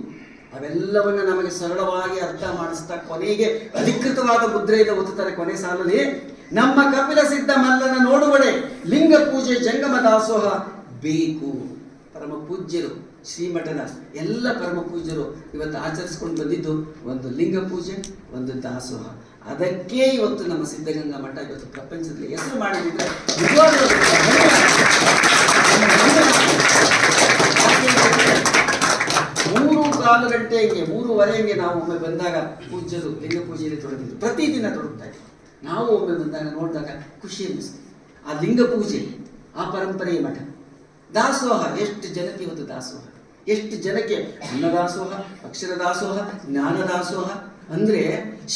ಅವೆಲ್ಲವನ್ನು ನಮಗೆ ಸರಳವಾಗಿ ಅರ್ಥ ಮಾಡಿಸ್ತಾ ಕೊನೆಗೆ ಅಧಿಕೃತವಾದ ಮುದ್ರೆಯಿಂದ ಒತ್ತುತ್ತಾರೆ. ಕೊನೆ ಸಾಲಲ್ಲಿ ನಮ್ಮ ಕಪಿಲ ಸಿದ್ಧ ಮಲ್ಲನ ನೋಡುವಡೆ ಲಿಂಗ ಪೂಜೆ ಜಂಗಮ ದಾಸೋಹ ಬೇಕು. ಪರಮ ಪೂಜ್ಯರು, ಶ್ರೀಮಠದ ಎಲ್ಲ ಪರಮ ಪೂಜ್ಯರು ಇವತ್ತು ಆಚರಿಸ್ಕೊಂಡು ಬಂದಿದ್ದು ಒಂದು ಲಿಂಗ ಪೂಜೆ, ಒಂದು ದಾಸೋಹ. ಅದಕ್ಕೆ ಇವತ್ತು ನಮ್ಮ ಸಿದ್ಧಗಂಗಾ ಮಠ ಇವತ್ತು ಪ್ರಪಂಚದಲ್ಲಿ ಹೆಸರು ಮಾಡಿದ್ರೆ ನಿಜವಾಗ್ಲೂ 3-4 ಗಂಟೆಗೆ 3:30 ನಾವು ಒಮ್ಮೆ ಬಂದಾಗ ಪೂಜ್ಯರು ಲಿಂಗ ಪೂಜೆಯಲ್ಲಿ ತೊಡಗಿದ್ರು. ಪ್ರತಿದಿನ ತೊಡಗ್ತಾ ಇದ್ರು. ನಾವು ಒಮ್ಮೆ ಬಂದಾಗ ನೋಡಿದಾಗ ಖುಷಿ ಅನ್ನಿಸ್ತು. ಆ ಲಿಂಗ ಪೂಜೆ, ಆ ಪರಂಪರೆಯ ಮಠ. ದಾಸೋಹ, ಎಷ್ಟು ಜನಕ್ಕೆ ಇವತ್ತು ದಾಸೋಹ, ಎಷ್ಟು ಜನಕ್ಕೆ ಅನ್ನದಾಸೋಹ, ಅಕ್ಷರ ದಾಸೋಹ, ಜ್ಞಾನ ದಾಸೋಹ. ಅಂದ್ರೆ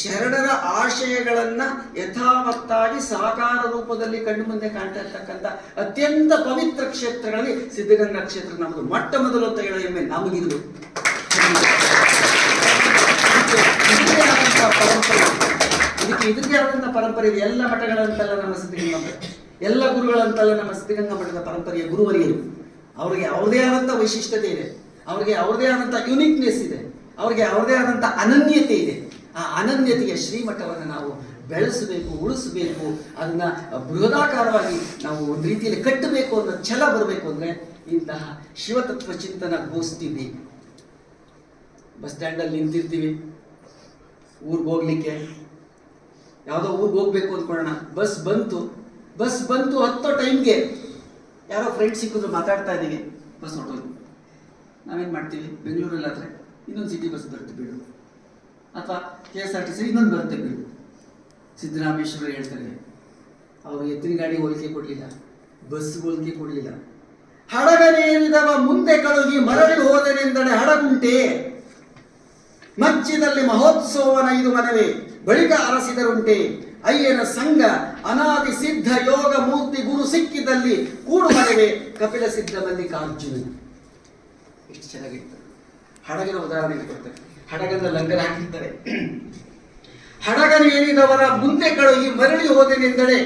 ಶರಣರ ಆಶಯಗಳನ್ನ ಯಥಾವತ್ತಾಗಿ ಸಾಕಾರ ರೂಪದಲ್ಲಿ ಕಣ್ಣು ಮುಂದೆ ಕಾಣ್ತಾ ಇರ್ತಕ್ಕಂಥ ಅತ್ಯಂತ ಪವಿತ್ರ ಕ್ಷೇತ್ರಗಳಲ್ಲಿ ಸಿದ್ಧಗಂಗಾ ಕ್ಷೇತ್ರ ನಮ್ಮದು ಮೊಟ್ಟ ಮೊದಲು ಅಂತ ಹೇಳೋ ಹೆಮ್ಮೆ ನಮಗಿದು. ಇದಕ್ಕೆ ಆದಂತಹ ಪರಂಪರೆ ಇದೆ. ಎಲ್ಲ ಮಠಗಳಂತಲ್ಲ ನಮ್ಮ ಸಿದ್ಧಗಂಗಾ ಮಠ, ಎಲ್ಲ ಗುರುಗಳಂತಲ್ಲ ನಮ್ಮ ಸಿದ್ಧಗಂಗಾ ಮಠದ ಪರಂಪರೆಯ ಗುರುವರಿಯರು. ಅವರಿಗೆ ಅವ್ರದೇ ಆದಂಥ ವೈಶಿಷ್ಟ್ಯತೆ ಇದೆ, ಅವ್ರಿಗೆ ಅವ್ರದೇ ಆದಂಥ ಯುನಿಕ್ನೆಸ್ ಇದೆ, ಅವ್ರಿಗೆ ಅವ್ರದೇ ಆದಂಥ ಅನನ್ಯತೆ ಇದೆ. ಆ ಅನನ್ಯತೆಯ ಶ್ರೀಮಠವನ್ನು ನಾವು ಬೆಳೆಸಬೇಕು, ಉಳಿಸಬೇಕು, ಅದನ್ನ ಬೃಹದಾಕಾರವಾಗಿ ನಾವು ಒಂದು ರೀತಿಯಲ್ಲಿ ಕಟ್ಟಬೇಕು ಅನ್ನೋ ಛಲ ಬರಬೇಕು ಅಂದರೆ ಇಂತಹ ಶಿವತತ್ವ ಚಿಂತನ ಗೋಷ್ಠಿ ಬೇಕು. ಬಸ್ ಸ್ಟ್ಯಾಂಡಲ್ಲಿ ನಿಂತಿರ್ತೀವಿ, ಊರಿಗೆ ಹೋಗ್ಲಿಕ್ಕೆ, ಯಾವುದೋ ಊರಿಗೆ ಹೋಗ್ಬೇಕು ಅಂದ್ಕೊಳ್ಳೋಣ, ಬಸ್ ಬಂತು ಹತ್ತೋ ಟೈಮ್ಗೆ ಯಾರೋ ಫ್ರೆಂಡ್ ಸಿಕ್ಕಿದ್ರು, ಮಾತಾಡ್ತಾ ಇದ್ದೀವಿ, ಬಸ್ ಹೊರಟೋದು. ನಾವೇನು ಮಾಡ್ತೀವಿ, ಬೆಂಗಳೂರಲ್ಲಿ ಆದರೆ ಇನ್ನೊಂದು ಸಿಟಿ ಬಸ್ ಬರುತ್ತೆ ಬಿಡು, ಅಥವಾ KSRTC ಇನ್ನೊಂದು ಬರುತ್ತೆ ಬಿಡು. ಸಿದ್ದರಾಮೇಶ್ವರ ಹೇಳ್ತಾರೆ, ಅವರು ಎತ್ತಿನ ಗಾಡಿ ಹೋಲಿಕೆ ಕೊಡಲಿಲ್ಲ, ಬಸ್ ಹೋಲಿಕೆ ಕೊಡಲಿಲ್ಲ. ಹಡಗನೇರಿದವ ಮುಂದೆ ಕಳುಹಿ ಮರಳಿ ಹೋದನೆಂದಡೆ ಹಡಗುಂಟೆ, ಮಚ್ಚಿದಲ್ಲಿ ಮಹೋತ್ಸವನ ಇದು ಮನವೇ ಬಳಿಕ ಅರಸಿದರುಂಟೆ. ಅಯ್ಯನ ಸಂಘ ಅನಾದಿ ಸಿದ್ಧ ಯೋಗ ಮೂರ್ತಿ ಗುರು ಸಿಕ್ಕಿದಲ್ಲಿ ಕೂಡು ಮನವೇ ಕಪಿಲ ಸಿದ್ಧ ಮಲ್ಲಿಕಾರ್ಜುನ. ಎಷ್ಟು ಚೆನ್ನಾಗಿತ್ತು. ಹಡಗನ ಉದಾಹರಣೆ ಕೊಡ್ತಾರೆ. ಹಡಗನ ಲಂಗರ ಹಾಕಿರ್ತಾರೆ. ಹಡಗನೇರಿದವರ ಮುಂದೆ ಕಳುಹಿ ಮರಳಿ ಹೋದನೆಂದಡೆ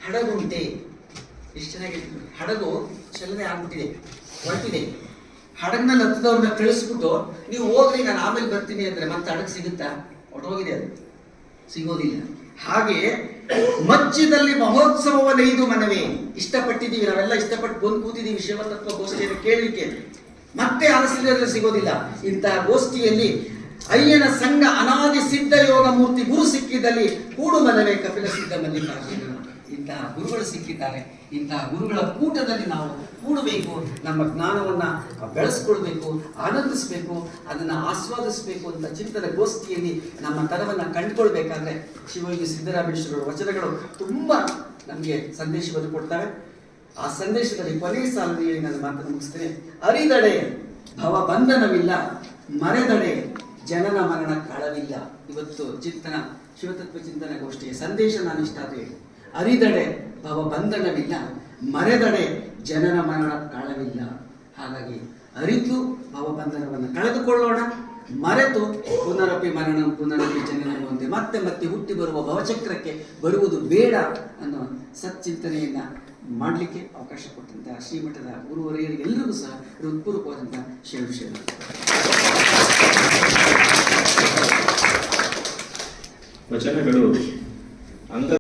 ಹಡಗುಂಟೆ. ಎಷ್ಟು ಚೆನ್ನಾಗಿತ್ತು. ಹಡಗು ಚಲನೆ ಆಗ್ಬಿಟ್ಟಿದೆ, ಹೊರಟಿದೆ. ಹಡಗ್ನಲ್ಲಿ ಹತ್ತದವ್ರನ್ನ ಕಳಿಸ್ಬಿಟ್ಟು ನೀವು ಹೋಗ್ರಿ, ನಾನು ಆಮೇಲೆ ಬರ್ತೀನಿ ಅಂದ್ರೆ ಮತ್ತೆ ಹಡಗು ಸಿಗುತ್ತಾ? ಹೊರಟೋಗಿದೆ, ಅದು ಸಿಗೋದಿಲ್ಲ. ಹಾಗೆ ಮಧ್ಯದಲ್ಲಿ ಮಹೋತ್ಸವವನ್ನು ಇದು ಮನವೇ. ಇಷ್ಟಪಟ್ಟಿದ್ದೀವಿ, ನಾವೆಲ್ಲ ಇಷ್ಟಪಟ್ಟು ಬಂದು ಕೂತಿದ್ದೀವಿ ಶಿವತತ್ವ ಗೋಷ್ಠಿಯನ್ನು ಕೇಳಲಿಕ್ಕೆ. ಮತ್ತೆ ಅರಸಿದ್ರೆ ಸಿಗೋದಿಲ್ಲ. ಇಂತಹ ಗೋಷ್ಠಿಯಲ್ಲಿ ಅಯ್ಯನ ಸಂಘ ಅನಾದಿ ಸಿದ್ಧ ಯೋಗ ಮೂರ್ತಿ ಗುರು ಸಿಕ್ಕಿದಲ್ಲಿ ಕೂಡು ಮನವೇ ಕಪಿಲ ಸಿದ್ಧ ಮಲ್ಲಿಕಾರ್ಜುನ. ಇಂತಹ ಗುರುಗಳು ಸಿಕ್ಕಿದ್ದಾರೆ. ಇಂತಹ ಗುರುಗಳ ಕೂಟದಲ್ಲಿ ನಾವು ಕೂಡಬೇಕು, ನಮ್ಮ ಜ್ಞಾನವನ್ನು ಬೆಳೆಸ್ಕೊಳ್ಬೇಕು, ಆನಂದಿಸಬೇಕು, ಅದನ್ನು ಆಸ್ವಾದಿಸಬೇಕು ಅಂತ ಚಿಂತನ ಗೋಷ್ಠಿಯಲ್ಲಿ ನಮ್ಮ ತನವನ್ನು ಕಂಡುಕೊಳ್ಬೇಕಾದ್ರೆ ಶಿವಯೋಗಿ ಸಿದ್ದರಾಮೇಶ್ವರರ ವಚನಗಳು ತುಂಬ ನಮಗೆ ಸಂದೇಶವನ್ನು ಕೊಡ್ತವೆ. ಆ ಸಂದೇಶದಲ್ಲಿ ಕೊನೆಯ ಸಾಲದಲ್ಲಿ ನನ್ನ ಮಾತನ್ನು ಮುಗಿಸ್ತೇನೆ. ಅರಿದಡೆ ಭವ ಬಂಧನವಿಲ್ಲ, ಮರೆದಡೆ ಜನನ ಮರಣ ಕಳವಿಲ್ಲ. ಇವತ್ತು ಚಿಂತನ ಶಿವತತ್ವ ಚಿಂತನ ಗೋಷ್ಠಿಯ ಸಂದೇಶ ನಾನು ಇಷ್ಟ ಅಂತ ಹೇಳಿ, ಅರಿದಡೆ ಭವ ಬಂಧನವಿಲ್ಲ, ಮರೆದಡೆ ಜನನ ಮರಣ ಕಾಳವಿಲ್ಲ. ಹಾಗಾಗಿ ಅರಿತು ಭವಬಂಧನವನ್ನು ಕಳೆದುಕೊಳ್ಳೋಣ, ಮರೆತು ಪುನರಪಿ ಮರಣ ಪುನರಪಿ ಜನನವಂತೆ ಮತ್ತೆ ಮತ್ತೆ ಹುಟ್ಟಿ ಬರುವ ಭವಚಕ್ರಕ್ಕೆ ಬರುವುದು ಬೇಡ ಅನ್ನೋ ಸಚ್ಚಿಂತನೆಯನ್ನು ಮಾಡಲಿಕ್ಕೆ ಅವಕಾಶ ಕೊಟ್ಟಂತಹ ಶ್ರೀಮಠದ ಗುರುವರಿಯರಿಗೆ ಎಲ್ಲರಿಗೂ ಸಹ ಹೃತ್ಪೂರ್ವಕವಾದಂತಹ ಶರಣ. ವಚನಗಳು